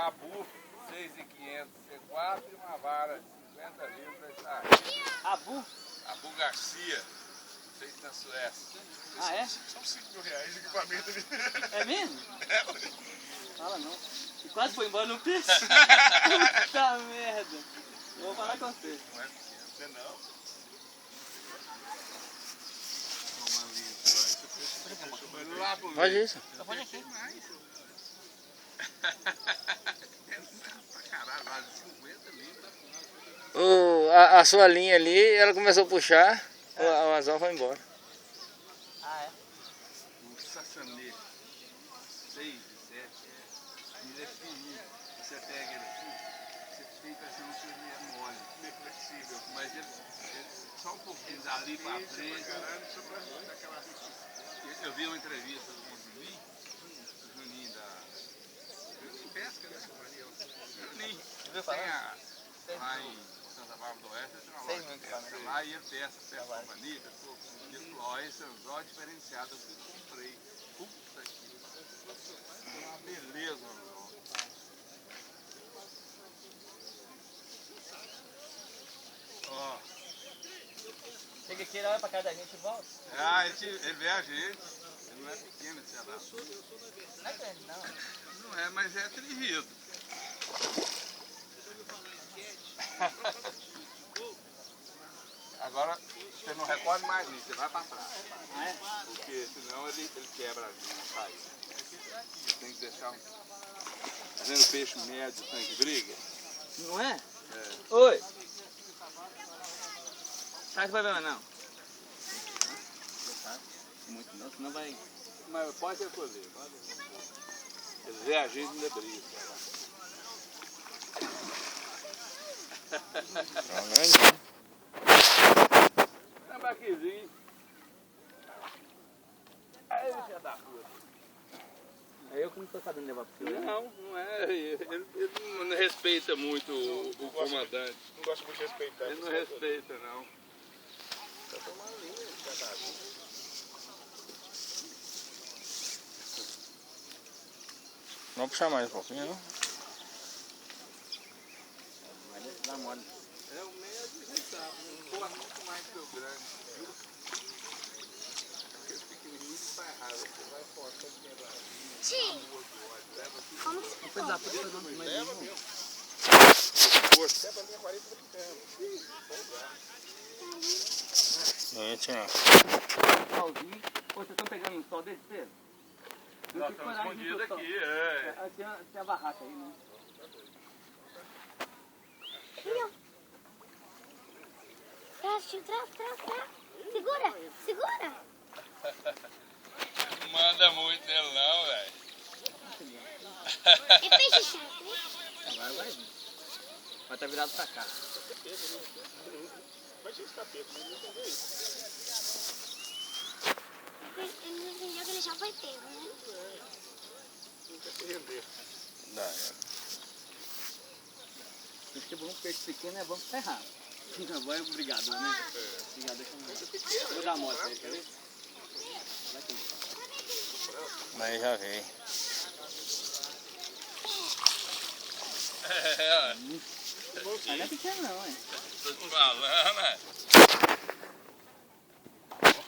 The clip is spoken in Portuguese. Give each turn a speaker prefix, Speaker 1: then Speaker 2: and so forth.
Speaker 1: Abu, 6.500 C4 e uma vara de 50 libras.
Speaker 2: Abu?
Speaker 1: Abu Garcia, feito na Suécia.
Speaker 2: Ah, é?
Speaker 3: São 5 mil reais de equipamento ali.
Speaker 2: É mesmo?
Speaker 3: É, ué.
Speaker 2: Fala não. E quase foi embora no preço. Puta merda. Eu vou falar com você.
Speaker 3: Não é pequeno, você não.
Speaker 4: Faz isso.
Speaker 2: Só pode aqui.
Speaker 1: Pra caralho, mais de 50 libras.
Speaker 4: A sua linha ali, ela começou a puxar, o anzol foi embora.
Speaker 2: Ah, é?
Speaker 1: Um sassanê, 6 de 7, ele é fininho. Você pega ele assim, você tem a impressão que ele é mole, meio flexível. Mas ele só um pouquinho dali pra frente. Eu vi uma entrevista com o Juninho da... Juninho Pesca, né? Juninho. Lá em Santa Bárbara do Oeste, tem uma loja de pesca lá e ele pesca com manica, ele falou, ó, esse anzol é diferenciado, eu comprei. Puta que uma beleza o anzol. Ó.
Speaker 2: Chega aqui, ele olha pra casa da gente e volta.
Speaker 1: Ah, ele vê a gente. Ele não é pequeno esse abraço.
Speaker 2: Não é grande, não.
Speaker 1: Não é, mas é atrevido. Agora, você não recorre mais nisso, você vai pra trás.
Speaker 2: Ah, é?
Speaker 1: Porque senão ele quebra a linha, sai. Tem que deixar um... Tá vendo o peixe médio, tanque briga?
Speaker 2: Não é?
Speaker 1: É.
Speaker 2: Oi. Traz problema não. Muito não, senão vai...
Speaker 1: Mas pode recolher, pode recolher. Eles vê a gente ainda briga. Tambaquizinho. Aí ele já dá puta.
Speaker 2: É eu que não tô sabendo levar pro senhor.
Speaker 1: Não, não é. Ele não respeita muito o comandante.
Speaker 3: Não gosto muito de respeitar.
Speaker 1: Ele não respeita, não.
Speaker 3: Tá tomando linha, cadastro.
Speaker 4: Vamos puxar mais um pouquinho, não?
Speaker 2: Vai dar mole.
Speaker 1: É o médio, a gente sabe. Não corre muito mais que o grande. Aquele pequenininho faz raiva. Você vai forçando quebrar.
Speaker 5: Sim. Como que
Speaker 2: Não foi desafio, foi não, mas
Speaker 3: Leva
Speaker 2: não.
Speaker 3: mesmo. Força. Até pra mim é 40 da pequena.
Speaker 4: Gente, ó.
Speaker 2: Solzinho. Pô, vocês estão pegando um sol desse cedo?
Speaker 1: Nós estamos escondidos aqui, é.
Speaker 2: Tem a barraca aí, né?
Speaker 5: Traz, tio, traz. Segura, segura.
Speaker 1: Não manda muito nele não, velho.
Speaker 5: É peixe chato, né?
Speaker 2: Vai vir. Vai estar virado pra cá.
Speaker 3: Mas esse capeta, não entendeu isso.
Speaker 5: Ele não entendeu que ele já foi pego, né?
Speaker 3: Não quer se render.
Speaker 2: Acho que é bom um peixe pequeno, é bom ferrar. Não, vai obrigado, né? Obrigado, deixa eu... Vou dar a moto aí, quer ver? Vai aqui.
Speaker 4: Mas já veio.
Speaker 1: É, ó.
Speaker 2: Mas não é pequeno não, hein?
Speaker 1: Tô te falando, né?